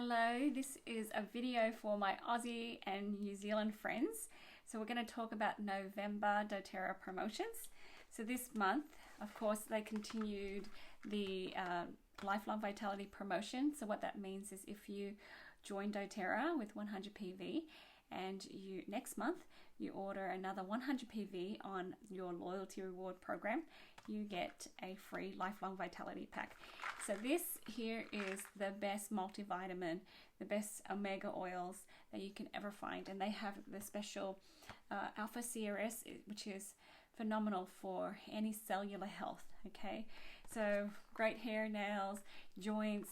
Hello, this is a video for my Aussie and New Zealand friends. So we're going to talk about November doTERRA promotions. So this month, of course, they continued the Lifelong Vitality promotion. So what that means is if you join doTERRA with 100 PV and you next month you order another 100 PV on your loyalty reward program, you get a free Lifelong Vitality pack. So this here is the best multivitamin, the best omega oils that you can ever find, and they have the special alpha CRS, which is phenomenal for any cellular health. Okay, so great hair, nails, joints,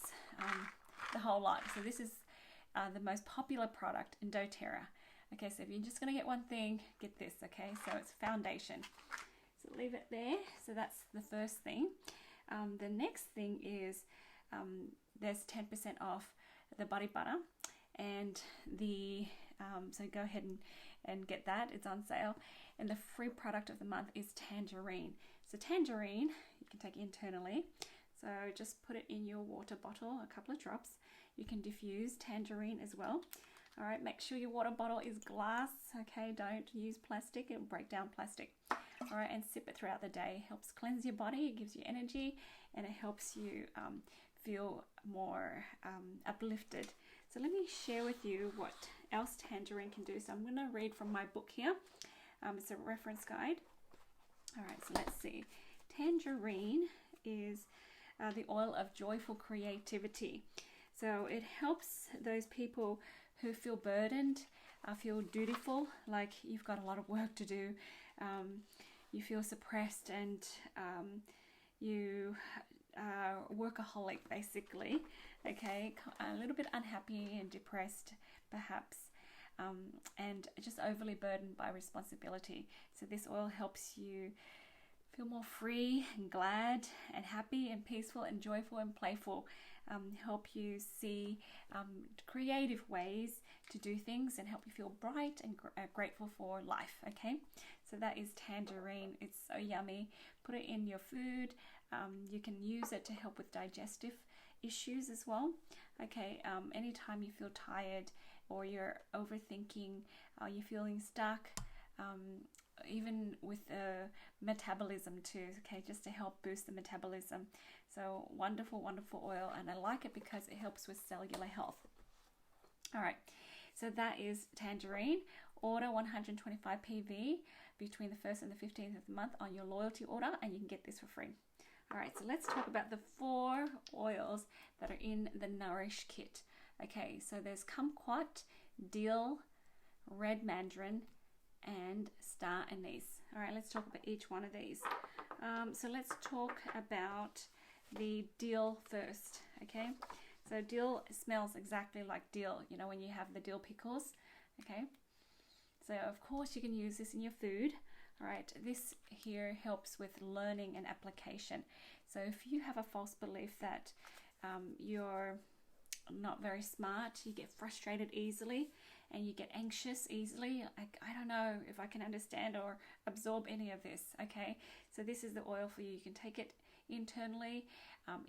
the whole lot. So this is the most popular product in doTERRA. Okay, so if you're just going to get one thing, get this. Okay, so it's foundation. So leave it there. So that's the first thing. The next thing is there's 10% off the body butter, and the so go ahead and get that. It's on sale. And the free product of the month is Tangerine. So Tangerine you can take internally. So just put it in your water bottle, a couple of drops. You can diffuse Tangerine as well. All right, make sure your water bottle is glass. Okay, don't use plastic, it'll break down plastic. All right, and sip it throughout the day. It helps cleanse your body, it gives you energy, and it helps you feel more uplifted. So let me share with you what else Tangerine can do. So I'm going to read from my book here. It's a reference guide. All right, so let's see. Tangerine is the oil of joyful creativity. So it helps those people who feel burdened, feel dutiful, like you've got a lot of work to do, you feel suppressed, and you are workaholic basically, okay, a little bit unhappy and depressed perhaps, and just overly burdened by responsibility. So this oil helps you feel more free and glad and happy and peaceful and joyful and playful. Help you see creative ways to do things and help you feel bright and grateful for life. Okay, so that is Tangerine. It's so yummy. Put it in your food. You can use it to help with digestive issues as well. Okay, anytime you feel tired or you're overthinking, you're feeling stuck, even with metabolism too, okay, just to help boost the metabolism. So wonderful, wonderful oil, and I like it because it helps with cellular health. All right, so that is Tangerine. Order 125 PV between the 1st and the 15th of the month on your loyalty order, and you can get this for free. All right, so let's talk about the 4 oils that are in the Nourish kit. Okay, so there's Kumquat, Dill, red Mandarin, and star anise. All right, let's talk about each one of these. So let's talk about the dill first. Okay, so dill smells exactly like dill, you know, when you have the dill pickles. Okay, so of course you can use this in your food. All right, this here helps with learning and application. So if you have a false belief that you're not very smart, you get frustrated easily, and you get anxious easily, like, I don't know if I can understand or absorb any of this. Okay, so this is the oil for you. You can take it internally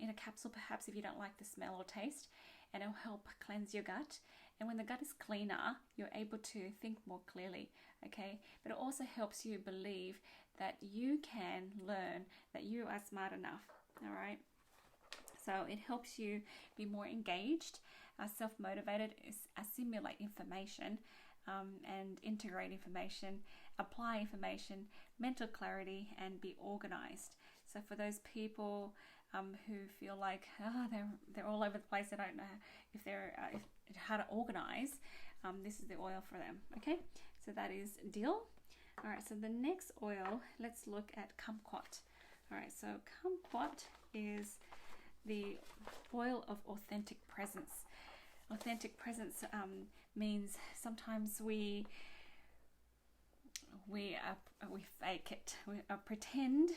in a capsule perhaps if you don't like the smell or taste, and it'll help cleanse your gut. And when the gut is cleaner, you're able to think more clearly. Okay, but it also helps you believe that you can learn, that you are smart enough. All right, so it helps you be more engaged, self-motivated, assimilate information, and integrate information, apply information, mental clarity, and be organized. So for those people who feel like they're all over the place, they don't know if they're how to organize, this is the oil for them. Okay, so that is Dill. All right, so the next oil, let's look at Kumquat. All right, so Kumquat is the oil of authentic presence. Authentic presence means sometimes we fake it. We pretend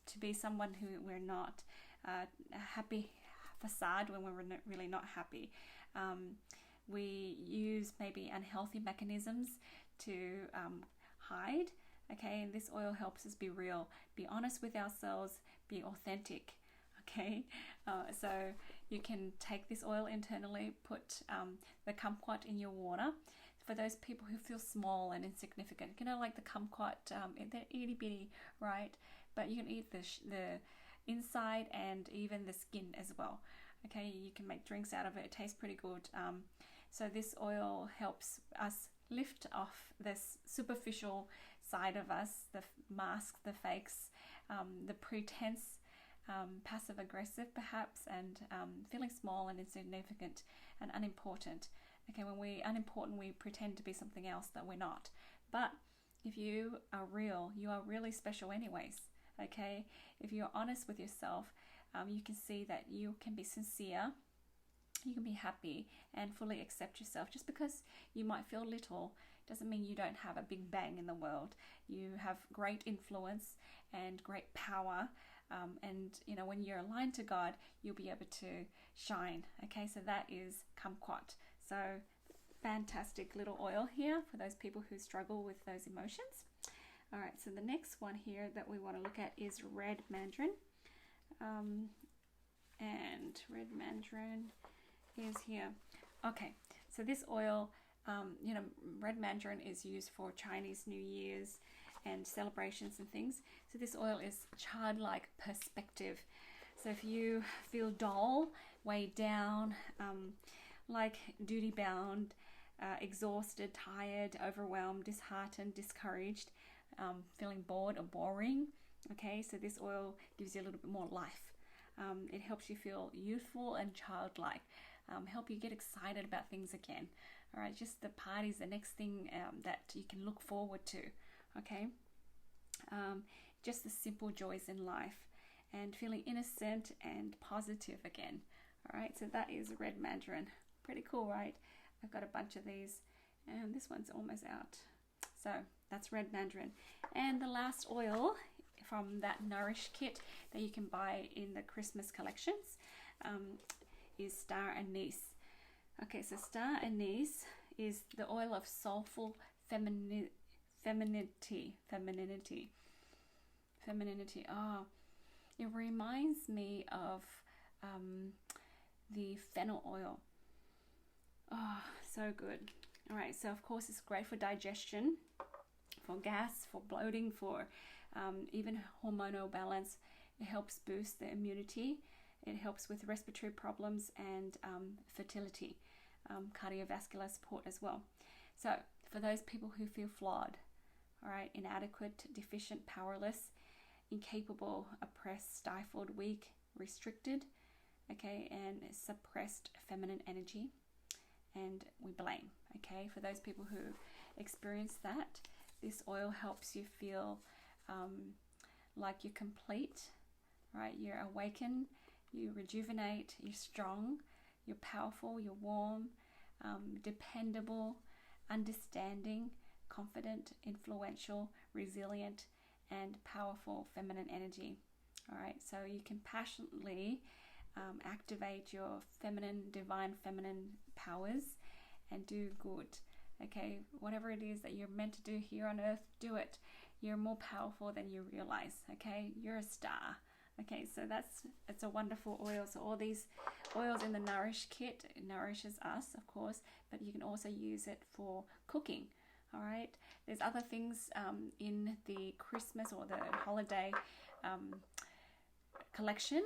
to be someone who we're not. A happy facade when we're really not happy. We use maybe unhealthy mechanisms to hide. Okay, and this oil helps us be real, be honest with ourselves, be authentic. Okay, so you can take this oil internally, put the kumquat in your water. For those people who feel small and insignificant, you know, like the kumquat, they're itty bitty, right? But you can eat the inside and even the skin as well. Okay, you can make drinks out of it. It tastes pretty good. So this oil helps us lift off this superficial side of us, the masks, the fakes, the pretense, passive aggressive perhaps, and feeling small and insignificant and unimportant. Okay, when we're unimportant, we pretend to be something else that we're not. But if you are real, you are really special anyways. Okay, if you're honest with yourself, you can see that you can be sincere, you can be happy and fully accept yourself. Just because you might feel little doesn't mean you don't have a big bang in the world. You have great influence and great power, and you know, when you're aligned to God, you'll be able to shine. Okay, so that is kumquat. So fantastic little oil here for those people who struggle with those emotions. All right, so the next one here that we want to look at is red mandarin. And red mandarin is here. Okay, so this oil, you know, red mandarin is used for Chinese New Year's and celebrations and things. So this oil is childlike perspective. So if you feel dull, weighed down, like duty bound, exhausted, tired, overwhelmed, disheartened, discouraged, feeling bored or boring, okay, so this oil gives you a little bit more life. It helps you feel youthful and childlike, help you get excited about things again. All right, just the party's the next thing that you can look forward to. Okay, just the simple joys in life and feeling innocent and positive again. All right, so that is red mandarin. Pretty cool, right? I've got a bunch of these and this one's almost out. So that's red mandarin. And the last oil from that Nourish kit that you can buy in the Christmas collections is star anise. Okay, so star anise is the oil of soulful femininity. Oh, it reminds me of the fennel oil. Oh, so good. All right, so of course it's great for digestion, for gas, for bloating, for even hormonal balance. It helps boost the immunity. It helps with respiratory problems and fertility, cardiovascular support as well. So for those people who feel flawed, all right, inadequate, deficient, powerless, incapable, oppressed, stifled, weak, restricted, okay, and suppressed feminine energy, and we blame, okay, for those people who experience that, this oil helps you feel like you're complete, right? You're awakened, you rejuvenate, you're strong, you're powerful, you're warm, dependable, understanding, confident, influential, resilient, and powerful feminine energy. All right, so you can passionately activate your feminine, divine feminine powers and do good. Okay, whatever it is that you're meant to do here on earth, do it. You're more powerful than you realize. Okay, you're a star. Okay, so it's a wonderful oil. So all these oils in the Nourish kit, it nourishes us, of course, but you can also use it for cooking. All right, there's other things in the Christmas or the holiday collection,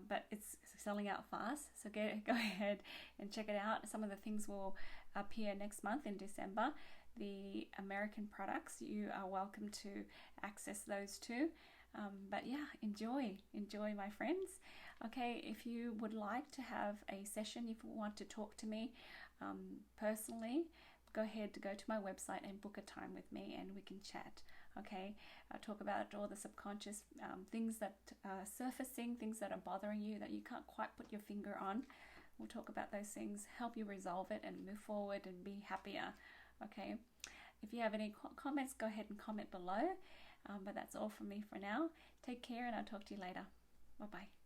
but it's selling out fast, so go ahead and check it out. Some of the things will appear next month in December. The American products, you are welcome to access those too. But yeah, enjoy my friends. Okay, if you would like to have a session, if you want to talk to me personally, go ahead to go to my website and book a time with me and we can chat. Okay, I'll talk about all the subconscious things that are surfacing, things that are bothering you that you can't quite put your finger on. We'll talk about those things, help you resolve it and move forward and be happier. Okay, if you have any comments, go ahead and comment below. But that's all from me for now. Take care and I'll talk to you later. Bye-bye.